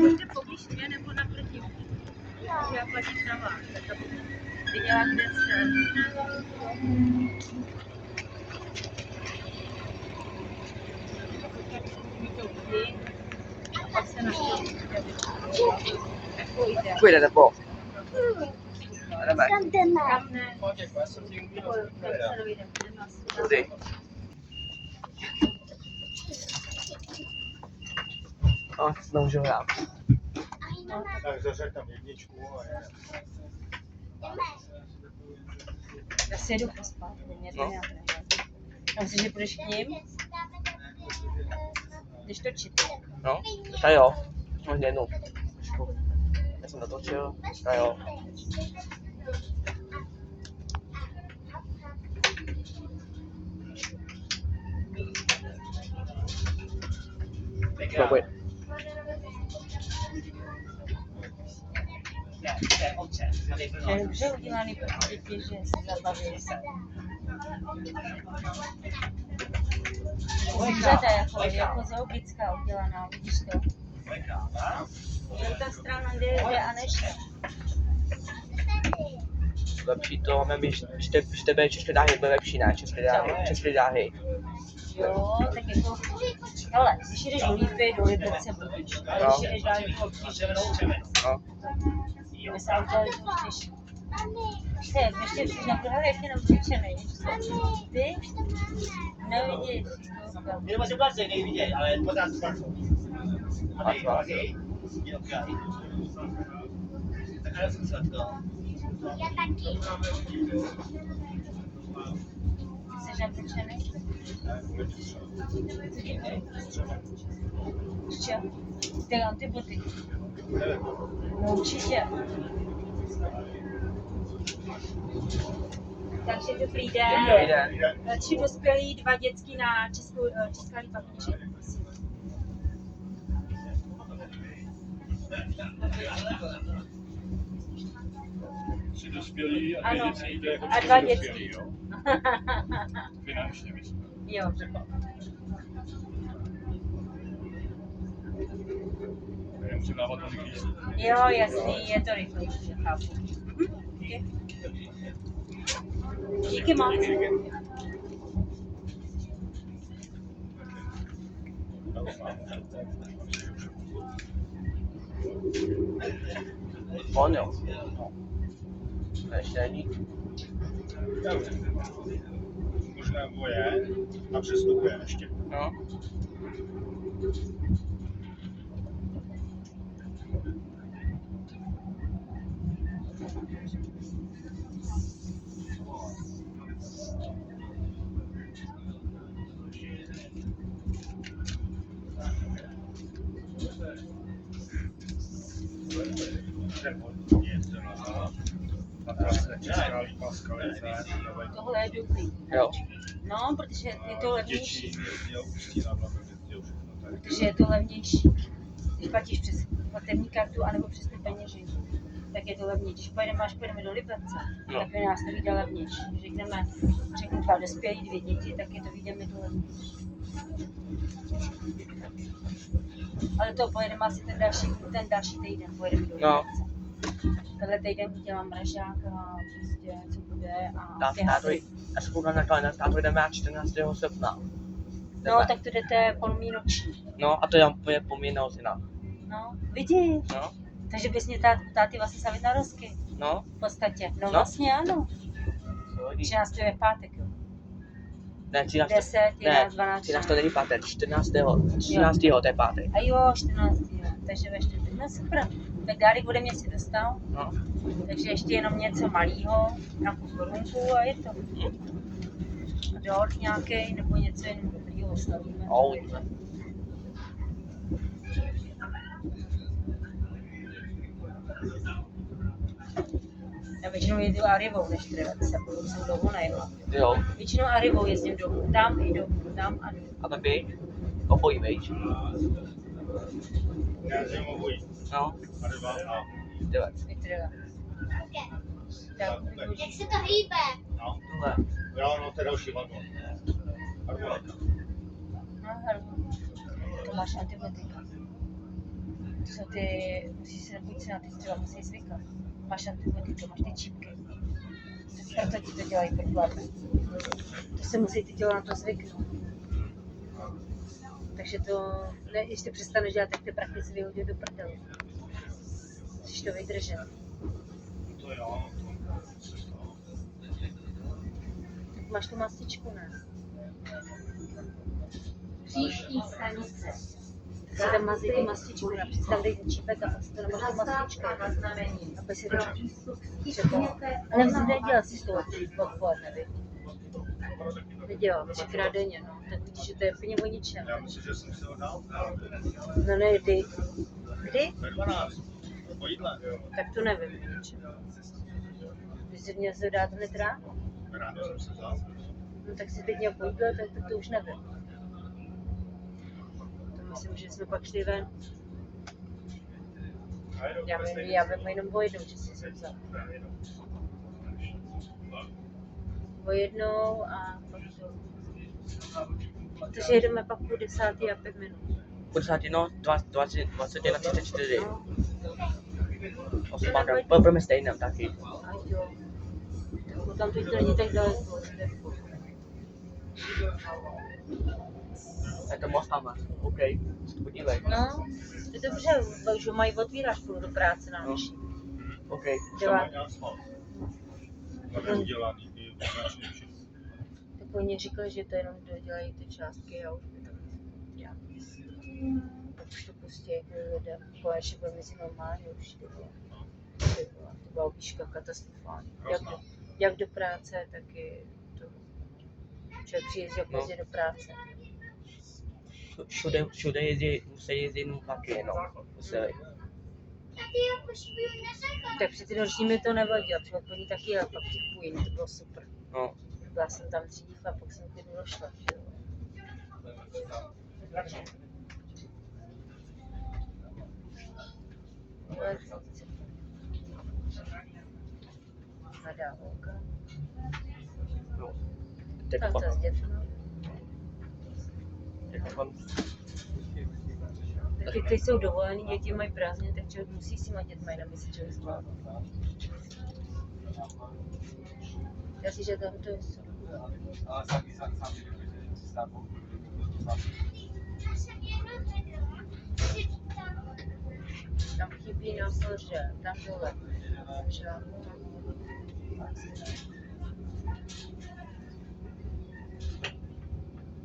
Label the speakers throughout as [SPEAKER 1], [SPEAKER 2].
[SPEAKER 1] Buďte poblíž mě nebo naproti mě. Já platím za vás, tak abych viděla, kde jste. Pak se na to
[SPEAKER 2] půjde nebo? Jdeme.
[SPEAKER 1] tam ne. Tam se nevyjde.
[SPEAKER 2] Tudy. No, znovu že hrám.
[SPEAKER 3] Tak zařaď tam jedničku a je.
[SPEAKER 1] Já si jedu pospat, mě to nějak nejde. A myslíš, že půjdeš k ním? Jdeš točit.
[SPEAKER 2] No, tak jo. Možná jednou. Já jsem natočil, tak jo. Pojď.
[SPEAKER 1] To je dobře udělaný pro ty děti, že se zabaví. Zvířata jako zoologická udělaná, vidíš to? Jen ta strana jde a nešle.
[SPEAKER 2] Lepší to, máme když tebe české dráhy byly lepší, ne? České dráhy.
[SPEAKER 1] Jo, tak jako, hele, když jdeš do Lípy, do Liberce budeš, ale když jdeš dál jako
[SPEAKER 2] No.
[SPEAKER 1] my se auto těší. Ještě přiš na Prahu, jak je naučený. Ty? Nevidíš.
[SPEAKER 4] Jenom se vlastně nevidět, ale pořád zpracou. Tak já jsem se to.
[SPEAKER 5] Já taky.
[SPEAKER 1] Jsi naučený? Co? Ty mám ty boty. No určitě. Takže dobrý den.
[SPEAKER 2] Dobrý den.
[SPEAKER 1] 3 dospělí, 2 dětský na Česká Lípa knížek.
[SPEAKER 3] Tři dospělí a
[SPEAKER 1] Ano.
[SPEAKER 3] dvě dětský, to je jako
[SPEAKER 1] A
[SPEAKER 3] tři
[SPEAKER 1] 2
[SPEAKER 3] dospělí,
[SPEAKER 1] dětský.
[SPEAKER 3] jo? Finančně myslím.
[SPEAKER 1] Jo.
[SPEAKER 3] Nemusím dávat tolik lístků.
[SPEAKER 1] Jo, jasný, je to rychlejší, chápu. Díky. Díky moc.
[SPEAKER 2] On jo. To ještě není.
[SPEAKER 3] Možná moje a přestupuje ještě.
[SPEAKER 2] No.
[SPEAKER 3] Na trase Česká Lípa, Skalice,
[SPEAKER 1] Tohle je dobrý.
[SPEAKER 2] Jo.
[SPEAKER 1] No, protože je to levnější.
[SPEAKER 3] Děčín, jezdil Ústí nad Labem, jezdil všechno tady.
[SPEAKER 1] Protože je to levnější. Když platíš přes platební kartu anebo přes tu peněženku, tak je to levnější. Když pojedeme do Liberce,
[SPEAKER 2] No.
[SPEAKER 1] tak by nás to vyjde levnější. Když řeknu 2 dospělí, 2 děti, tak je to vyjde mi to levnější. Ale to pojedeme asi ten další týden, pojedeme do
[SPEAKER 2] No.
[SPEAKER 1] Liberce. Tenhle týden udělám mražák a prostě co bude a
[SPEAKER 2] Já se koukám na kalendář, táto jdeme 14. srpna.
[SPEAKER 1] No, tak to jdete polomínoční.
[SPEAKER 2] No a to je po mě narozená.
[SPEAKER 1] No, vidíš?
[SPEAKER 2] No.
[SPEAKER 1] Takže bys mě táty vlastně savit na rozky.
[SPEAKER 2] No.
[SPEAKER 1] V podstatě. No,
[SPEAKER 2] No.
[SPEAKER 1] vlastně ano.
[SPEAKER 2] Co hodí?
[SPEAKER 1] 13. je pátek, jo.
[SPEAKER 2] Ne, 13.
[SPEAKER 1] 10, 11, 12,
[SPEAKER 2] 13. to není pátek, 14. to je pátek.
[SPEAKER 1] A jo, 14. Jo. Takže ve čtvrtek. No super. Tak dárek ode mě si dostal.
[SPEAKER 2] No.
[SPEAKER 1] Takže ještě jenom něco malého, nějakou korunku a je to. A dort nějaký nebo něco jenom dobrýho ostavíme.
[SPEAKER 2] Uvidíme.
[SPEAKER 1] Já většinou jedu Arrivou než Trevec, jako jsem dlouho nejela.
[SPEAKER 2] Jo.
[SPEAKER 1] Většinou Arrivou jezdím domů, tam i domů, tam a domů.
[SPEAKER 2] A babi? Obojí, veď?
[SPEAKER 3] Já jsem obojí.
[SPEAKER 2] No.
[SPEAKER 3] A 2 a...
[SPEAKER 2] 9.
[SPEAKER 1] I Trevec. Tak,
[SPEAKER 5] Jak se to hýbe?
[SPEAKER 3] No.
[SPEAKER 2] Tohle.
[SPEAKER 3] Jo, no to je další vagon. A 2.
[SPEAKER 1] no, máš antibiotika. To jsou ty, musíš se buď se na ty třeba musí zvykat. Máš antibiotika, máš ty čípky. Proto ti to dělají problémy. To se musí ty tělo na to zvyknout. Takže to, ne, když to přestaneš dělat, tak ty prachy si vyhodí do prdele. Musíš to vydržet.
[SPEAKER 3] To jo, to se stalo.
[SPEAKER 1] Tak máš tu mastičku, ne?
[SPEAKER 5] Příští stanice.
[SPEAKER 1] Tak si tam mazí tu mastičku, například tam dej ten čípek a pak si to nemaš tu mastičku. Aby si to třeba. Ale musím nedělat si s tou odpoledne, viď? Nedělám, 3krát denně, no. Tak vidíš, že to je úplně o ničem.
[SPEAKER 3] Já myslím, že jsem si ho dal.
[SPEAKER 1] No ne, ty. Kdy?
[SPEAKER 3] Ve 12. Po jídle.
[SPEAKER 1] Tak to nevím o ničem. Když jsi měl se dát hned ráno,
[SPEAKER 3] Ráno jsem se vzal.
[SPEAKER 1] no tak si teď měl po jídle, tak to už nevím. To myslím, že jsme pak šli ven. Já vím jenom o jednou, že jsi se vzal. O jednou a pak to. Takže jedeme pak po 10 a 5 minut.
[SPEAKER 2] Po 10, no, 21 34.
[SPEAKER 1] No,
[SPEAKER 2] 8 budeme stejným taky.
[SPEAKER 1] a jo. Tak tam teď to není tak daleko.
[SPEAKER 2] Je to moc tam, OK, se to podívej.
[SPEAKER 1] No, to je dobře, už ho mají otvírat, půjdu do práce na
[SPEAKER 2] No.
[SPEAKER 1] myši.
[SPEAKER 2] OK.
[SPEAKER 1] Dělá.
[SPEAKER 3] To neudělaný i značně všechno.
[SPEAKER 1] Tak oni říkali, že to jenom dodělají ty částky a už by to dělat. Tak už to pustí jako lidem. Konečně bude mezi normálně už to bylo. To byla výška katastrofální. Jak do práce, tak i to. Člověk přijde jak pozdě do práce.
[SPEAKER 2] Všude musí jezdit jenom vlaky, no. Museli.
[SPEAKER 1] Tak při ty noční mi to nevadilo, třeba po ní taky jel, pak těch půjím, to bylo super.
[SPEAKER 2] No.
[SPEAKER 1] Byla jsem tam dřív a pak jsem k tomu došla. Že jo. Mladá holka.
[SPEAKER 2] No. Teď
[SPEAKER 1] Tam to s dětmi. Taky teď jsou dovolený, děti mají prázdniny, tak člověk musí s těma dětma jenom si člověk zvládnout. Já si, že tam to je super. Tam chybí nahoře, tam dole.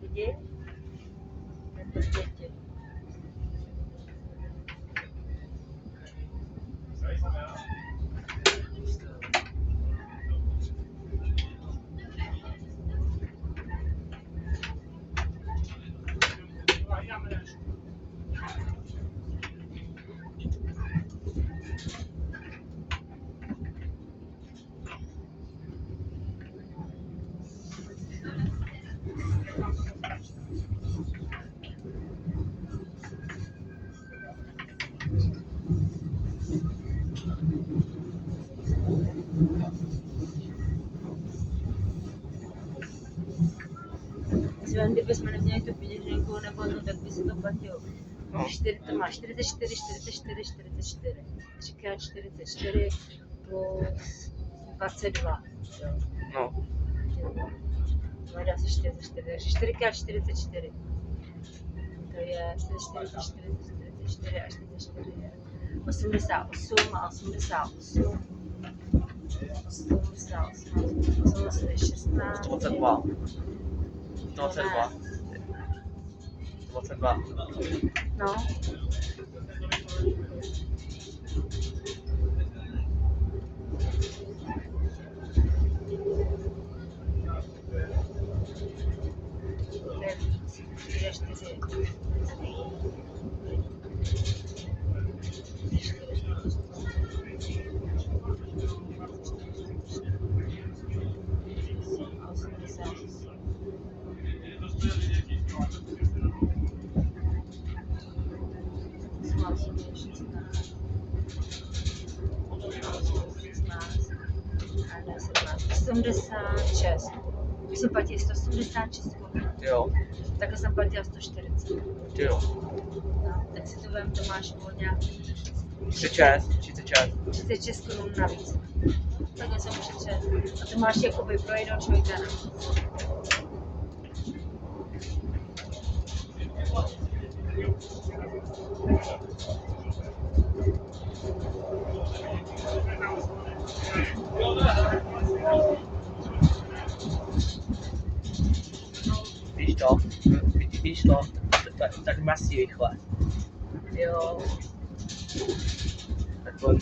[SPEAKER 1] Vidíš? Jako děti. Třeba kdybychom neměli tu peněženku nebo to, tak by se to platilo.
[SPEAKER 2] No.
[SPEAKER 1] To má 44, 44, 44. 3x44 plus 22. Jo.
[SPEAKER 2] No.
[SPEAKER 1] No, dá se 44, takže 4x44. To je 44, 44 a 44 je 88 a 88. 88 je 16.
[SPEAKER 2] 22. 22. 22.
[SPEAKER 1] No. To je víc. 4. jsem platila 186 korun.
[SPEAKER 2] Jo,
[SPEAKER 1] Takhle jsem platila 140.
[SPEAKER 2] jo.
[SPEAKER 1] No, tak si to vem, to máš o nějaký
[SPEAKER 2] 36.
[SPEAKER 1] 36 korun navíc. Takhle jsem ušetřila. A to máš jakoby pro jednoho člověka navíc.
[SPEAKER 2] Víš to, tak masí rychle.
[SPEAKER 1] Jo,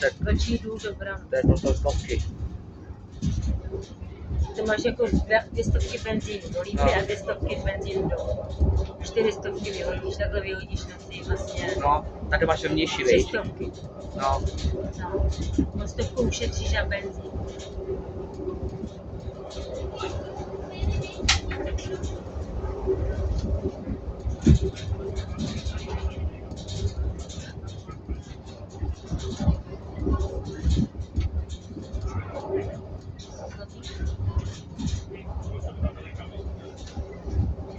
[SPEAKER 2] Tak
[SPEAKER 1] vlčí důl do Brna.
[SPEAKER 2] to je to stovky.
[SPEAKER 1] To máš jako 200 benzínu do Lípy a 200 benzínu do 400 vyhodíš, takhle vyhodíš na ty vlastně
[SPEAKER 2] No, tak máš levnější, víš?
[SPEAKER 1] 300.
[SPEAKER 2] No,
[SPEAKER 1] No, o 100 ušetříš na benzín.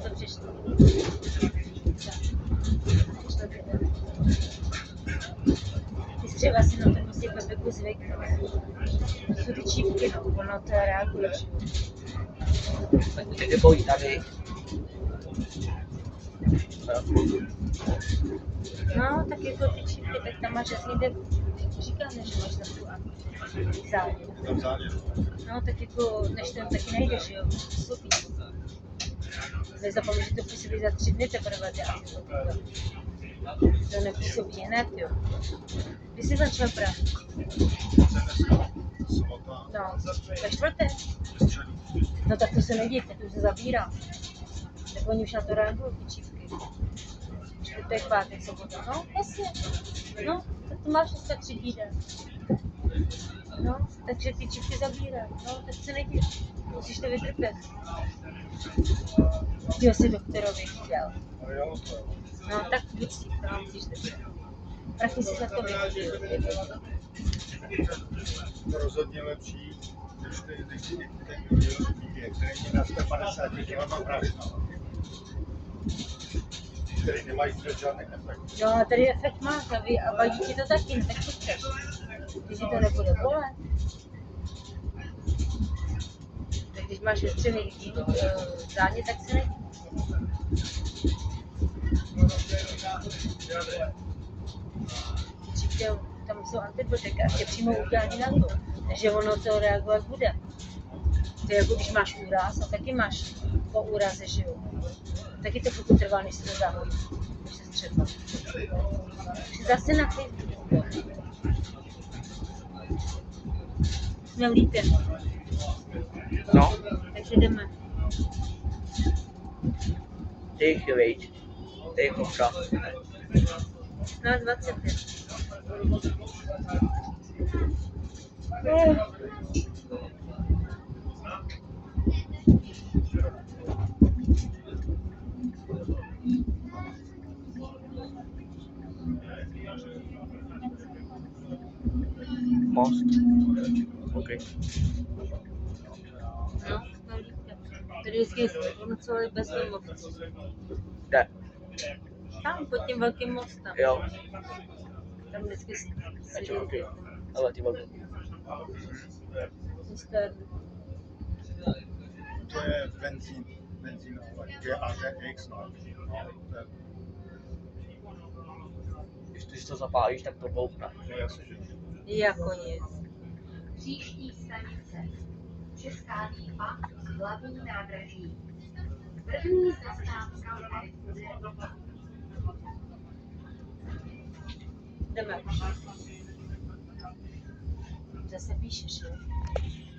[SPEAKER 1] To přišlo. Ty jsi třeba si na to musí Pepeku zvyknout. To jsou ty čípky, no, ono to reaguješ.
[SPEAKER 2] teď je bojí tady.
[SPEAKER 1] No, tak jako ty čípky, tak tam máš asi někde, říkám, že máš tam tu závěr.
[SPEAKER 3] Tam závěr.
[SPEAKER 1] No, tak jako, než tam taky nejdeš, jo, působí. Nezapomeň, že to působí za 3 dny teprve, asi to nepůsobí jinak, jo. Kdy jsi začal brát?
[SPEAKER 3] Sobota.
[SPEAKER 1] No, ve čtvrtek. No tak to se nedívte, to už se zabírá. Tak oni už na to reagují, ty čípky. Čtvrtek, pátek, sobota. No, jasně. No, tak to máš dneska 3 týden. No, takže ty čípky zabírají. No, tak se nedívte. Musíš to vytrpět. Jo, si doktorovi chtěl.
[SPEAKER 3] No jo, to jo.
[SPEAKER 1] No, tak buď si to musíš držet. Prachy si za to vyhodil.
[SPEAKER 3] To rozhodně lepší, než si teď viděl výběh, který je na 150 kg prašna. Který nemají vůbec žádný efekt.
[SPEAKER 1] No a tady efekt máš a vadí ti to taky, no, tak co chceš? Když ti to nebude bolet. Tak když máš vystřený zánět, tak se nedí. Tam jsou antibiotika, tě přímo udělání na to, že ono to reagovat bude. To je jako když máš úraz a taky máš po úraze, že jo. Taky to chvilku trvá, než se to zahojí, než se střetla. Zase na Facebooku. Jsme v Lípě.
[SPEAKER 2] No,
[SPEAKER 1] Takže jdeme.
[SPEAKER 2] těch veď. Těch kopka.
[SPEAKER 1] Na 25.
[SPEAKER 2] Most. OK.
[SPEAKER 1] No, jsme v Lípě. Tady vždycky nocovali bez nemocnice.
[SPEAKER 2] Kde?
[SPEAKER 1] Tam, pod tím velkým mostem.
[SPEAKER 2] Jo,
[SPEAKER 1] Tam vždycky
[SPEAKER 2] já tě velký. Ale ty velký.
[SPEAKER 3] To je benzín, GAGX, no. To je,
[SPEAKER 2] Když to zapálíš, tak to boukne.
[SPEAKER 3] no jasně, že
[SPEAKER 1] Jako nic.
[SPEAKER 5] Příští stanice. Česká Lípa, hlavní nádraží. První zastávka bude.
[SPEAKER 1] Jdeme. Zase píšeš, jo?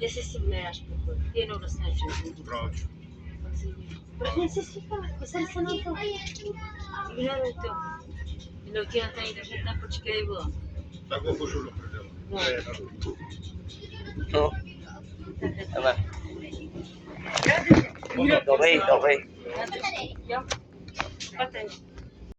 [SPEAKER 1] Jestli si vyměnáš pokoj, jenom dostaneš všechno.
[SPEAKER 3] proč?
[SPEAKER 1] Proč nejsi slyšel? Vyser se na to. Ignoruj to. Jenom ti na to nejde, že tam počkej, bylo.
[SPEAKER 3] Tak ho pošlu do prdele.
[SPEAKER 1] No.
[SPEAKER 3] To je jednoduché.
[SPEAKER 2] No, jdeme. Dobrý.
[SPEAKER 1] Jo? Patent.